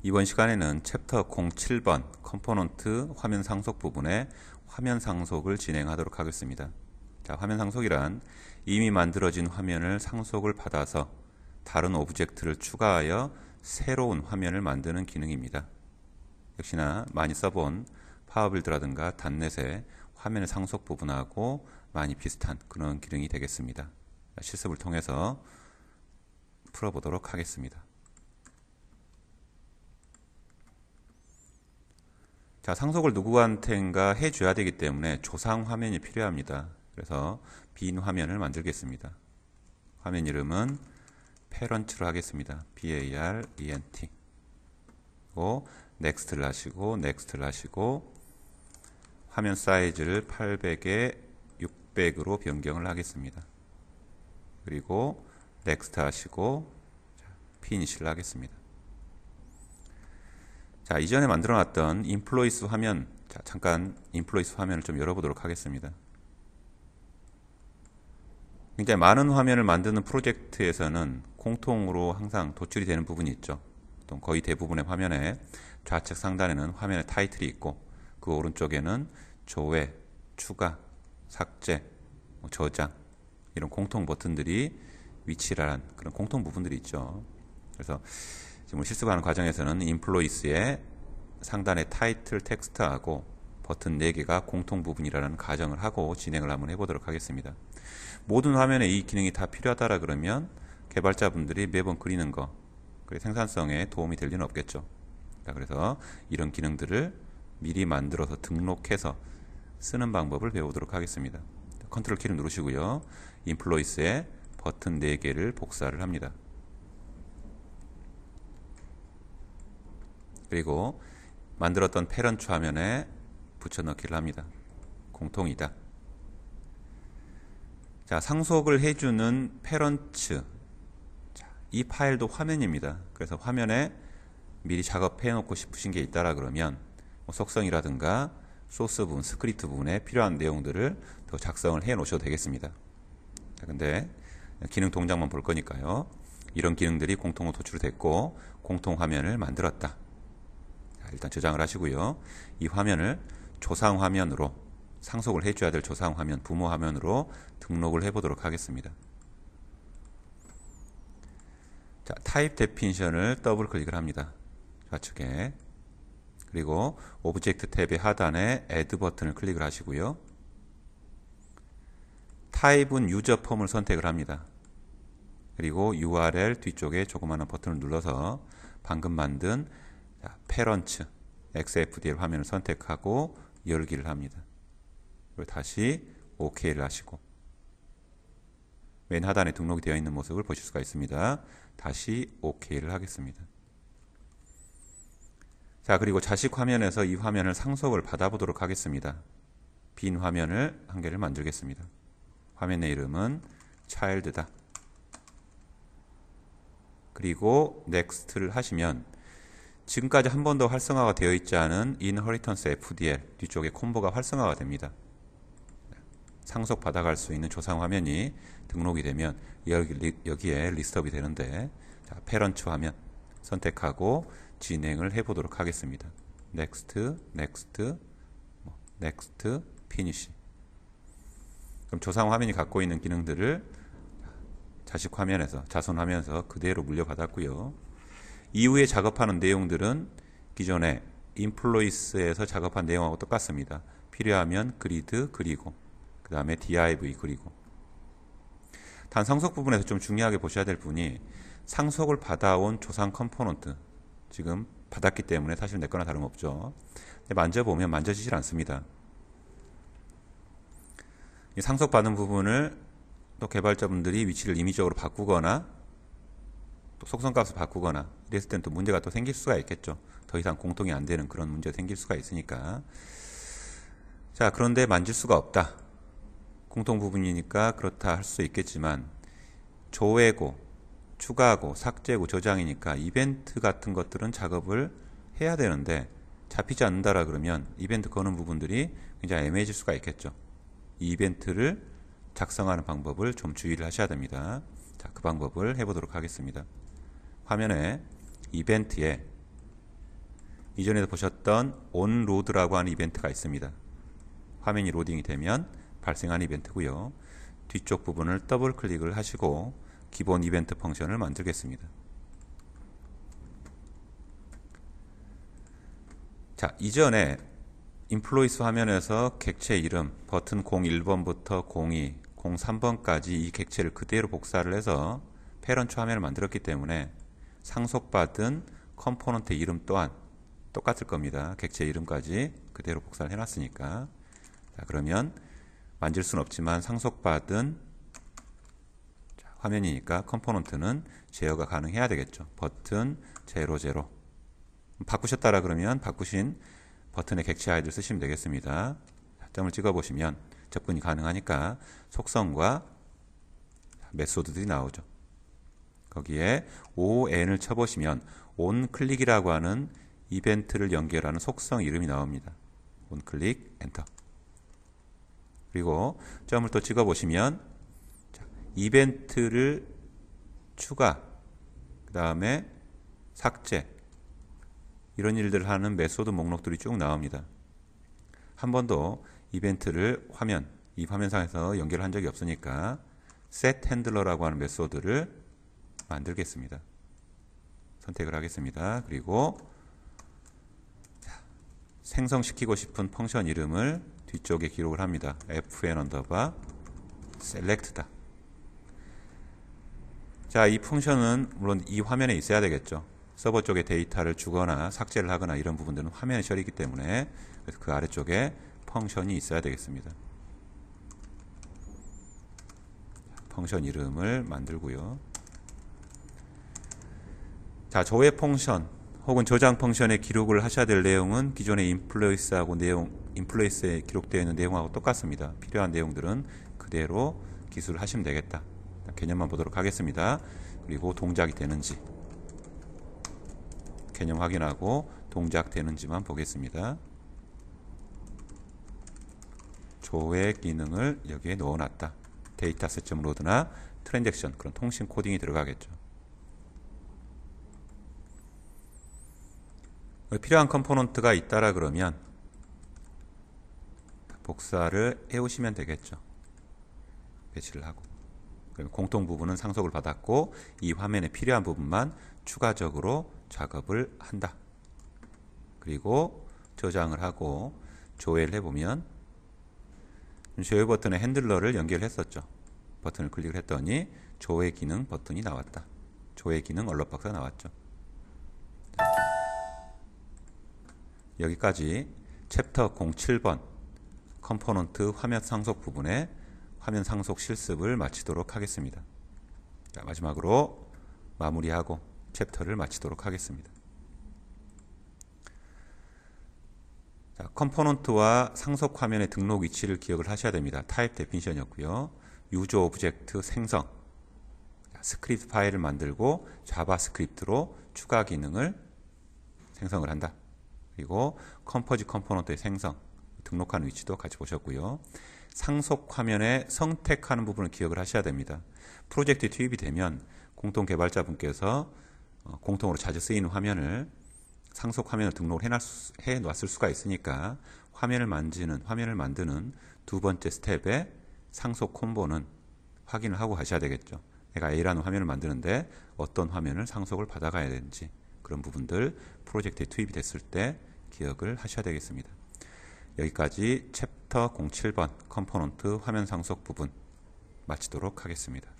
이번 시간에는 챕터 07번 컴포넌트 화면 상속 부분의 화면 상속을 진행하도록 하겠습니다. 자, 화면 상속이란 이미 만들어진 화면을 상속을 받아서 다른 오브젝트를 추가하여 새로운 화면을 만드는 기능입니다. 역시나 많이 써본 파워빌드라든가 단넷의 화면의 상속 부분하고 많이 비슷한 그런 기능이 되겠습니다. 실습을 통해서 풀어보도록 하겠습니다. 자, 상속을 누구한테인가 해줘야 되기 때문에 조상 화면이 필요합니다. 그래서 빈 화면을 만들겠습니다. 화면 이름은 parent로 하겠습니다. parent. next를 하시고 next를 하시고 화면 사이즈를 800에 600으로 변경을 하겠습니다. 그리고 next 하시고 finish를 하겠습니다. 자, 이전에 만들어 놨던 인플로이스 화면, 자, 잠깐 인플로이스 화면을 좀 열어보도록 하겠습니다. 굉장히 많은 화면을 만드는 프로젝트에서는 공통으로 항상 도출이 되는 부분이 있죠. 거의 대부분의 화면에 좌측 상단에는 화면의 타이틀이 있고 그 오른쪽에는 조회, 추가, 삭제, 저장 이런 공통 버튼들이 위치를 한 그런 공통 부분들이 있죠. 그래서 지금 실습하는 과정에서는 인플로이스의 상단의 타이틀 텍스트하고 버튼 4개가 공통 부분이라는 가정을 하고 진행을 한번 해보도록 하겠습니다. 모든 화면에 이 기능이 다 필요하다라 그러면 개발자분들이 매번 그리는 거 생산성에 도움이 될 리는 없겠죠. 자, 그래서 이런 기능들을 미리 만들어서 등록해서 쓰는 방법을 배워보도록 하겠습니다. 컨트롤 키를 누르시고요. 인플로이스의 버튼 4개를 복사를 합니다. 그리고 만들었던 페런트 화면에 붙여넣기를 합니다. 공통이다. 자, 상속을 해주는 페런트, 이 파일도 화면입니다. 그래서 화면에 미리 작업해 놓고 싶으신 게 있다라 그러면 속성이라든가 소스 부분, 스크립트 부분에 필요한 내용들을 더 작성을 해 놓으셔도 되겠습니다. 자, 근데 기능 동작만 볼 거니까요. 이런 기능들이 공통으로 도출됐고 공통 화면을 만들었다. 자, 일단 저장을 하시고요. 이 화면을 조상 화면으로 상속을 해줘야 될 조상 화면, 부모 화면으로 등록을 해보도록 하겠습니다. 자, 타입 데피니션을 더블 클릭을 합니다. 좌측에. 그리고 오브젝트 탭의 하단에 Add 버튼을 클릭을 하시고요. 타입은 유저 폼을 선택을 합니다. 그리고 URL 뒤쪽에 조그마한 버튼을 눌러서 방금 만든 페런츠 XFDL 화면을 선택하고 열기를 합니다. 그리고 다시 OK를 하시고 맨 하단에 등록이 되어 있는 모습을 보실 수가 있습니다. 다시 OK를 하겠습니다. 자, 그리고 자식 화면에서 이 화면을 상속을 받아보도록 하겠습니다. 빈 화면을 한 개를 만들겠습니다. 화면의 이름은 child다. 그리고 next를 하시면 지금까지 한 번도 활성화가 되어 있지 않은 inheritance FDL 뒤쪽에 콤보가 활성화가 됩니다. 상속 받아갈 수 있는 조상 화면이 등록이 되면 여기에 리스트업이 되는데, 자, 페런트 화면 선택하고 진행을 해보도록 하겠습니다. next, next, next, finish. 그럼 조상 화면이 갖고 있는 기능들을 자식 화면에서, 자손 화면에서 그대로 물려받았고요. 이후에 작업하는 내용들은 기존에 인플로이스에서 작업한 내용하고 똑같습니다. 필요하면 그리드 그리고 그 다음에 div 그리고. 단 상속 부분에서 좀 중요하게 보셔야 될 부분이 상속을 받아온 조상 컴포넌트 지금 받았기 때문에 사실 내 거나 다름없죠. 근데 만져보면 만져지질 않습니다. 이 상속받은 부분을 또 개발자분들이 위치를 임의적으로 바꾸거나 또 속성값을 바꾸거나 이랬을 땐 또 문제가 또 생길 수가 있겠죠. 더 이상 공통이 안 되는 그런 문제가 생길 수가 있으니까. 자, 그런데 만질 수가 없다. 공통 부분이니까 그렇다 할 수 있겠지만 조회고, 추가하고, 삭제고, 저장이니까 이벤트 같은 것들은 작업을 해야 되는데 잡히지 않는다라 그러면 이벤트 거는 부분들이 굉장히 애매해질 수가 있겠죠. 이 이벤트를 작성하는 방법을 좀 주의를 하셔야 됩니다. 자, 그 방법을 해보도록 하겠습니다. 화면에 이벤트에 이전에도 보셨던 onload라고 하는 이벤트가 있습니다. 화면이 로딩이 되면 발생하는 이벤트고요. 뒤쪽 부분을 더블 클릭을 하시고 기본 이벤트 펑션을 만들겠습니다. 자, 이전에 인플로이스 화면에서 객체 이름 버튼 01번부터 02, 03번까지 이 객체를 그대로 복사를 해서 패런트 화면을 만들었기 때문에 상속받은 컴포넌트 이름 또한 똑같을 겁니다. 객체 이름까지 그대로 복사를 해놨으니까. 자, 그러면 만질 수는 없지만 상속받은 화면이니까 컴포넌트는 제어가 가능해야 되겠죠. 버튼 00 바꾸셨다라 그러면 바꾸신 버튼의 객체 아이디를 쓰시면 되겠습니다. 점을 찍어 보시면 접근이 가능하니까 속성과 메소드들이 나오죠. 거기에 on을 쳐보시면 onClick이라고 하는 이벤트를 연결하는 속성 이름이 나옵니다. onClick 엔터. 그리고 점을 또 찍어 보시면 이벤트를 추가, 그 다음에 삭제, 이런 일들을 하는 메소드 목록들이 쭉 나옵니다. 한 번도 이벤트를 이 화면상에서 연결한 적이 없으니까 setHandler라고 하는 메소드를 만들겠습니다. 선택을 하겠습니다. 그리고 생성시키고 싶은 펑션 이름을 뒤쪽에 기록을 합니다. fn_select다. 자, 이 펑션은 물론 이 화면에 있어야 되겠죠. 서버 쪽에 데이터를 주거나 삭제를 하거나 이런 부분들은 화면에 처리이기 때문에 그래서 그 아래쪽에 펑션이 있어야 되겠습니다. 펑션 이름을 만들고요. 자, 조회 펑션 혹은 저장 펑션에 기록을 하셔야 될 내용은 기존의 인플루이스에 기록되어 있는 내용하고 똑같습니다. 필요한 내용들은 그대로 기술을 하시면 되겠다. 개념만 보도록 하겠습니다. 그리고 동작이 되는지 개념 확인하고 동작되는지만 보겠습니다. 조회 기능을 여기에 넣어놨다. 데이터셋.load나 트랜잭션, 그런 통신 코딩이 들어가겠죠. 필요한 컴포넌트가 있다라 그러면 복사를 해오시면 되겠죠. 배치를 하고. 그러면 공통 부분은 상속을 받았고 이 화면에 필요한 부분만 추가적으로 작업을 한다. 그리고 저장을 하고 조회를 해보면 조회 버튼에 핸들러를 연결했었죠. 버튼을 클릭을 했더니 조회 기능 버튼이 나왔다. 조회 기능 얼럿박스가 나왔죠. 여기까지 챕터 07번 컴포넌트 화면 상속 부분의 화면 상속 실습을 마치도록 하겠습니다. 자, 마지막으로 마무리하고 챕터를 마치도록 하겠습니다. 자, 컴포넌트와 상속 화면의 등록 위치를 기억을 하셔야 됩니다. 타입 데피니션이었고요. 유저 오브젝트 생성, 스크립트 파일을 만들고 자바스크립트로 추가 기능을 생성을 한다. 그리고 컴포지 컴포넌트의 생성, 등록하는 위치도 같이 보셨고요. 상속 화면에 선택하는 부분을 기억을 하셔야 됩니다. 프로젝트에 투입이 되면 공동 개발자분께서 공통으로 자주 쓰이는 화면을 상속 화면을 등록을 해놨을 수가 있으니까 화면을 만드는 두 번째 스텝에 상속 콤보는 확인을 하고 가셔야 되겠죠. 내가 A라는 화면을 만드는데 어떤 화면을 상속을 받아가야 되는지 그런 부분들 프로젝트에 투입이 됐을 때 기억을 하셔야 되겠습니다. 여기까지 챕터 07번 컴포넌트 화면 상속 부분 마치도록 하겠습니다.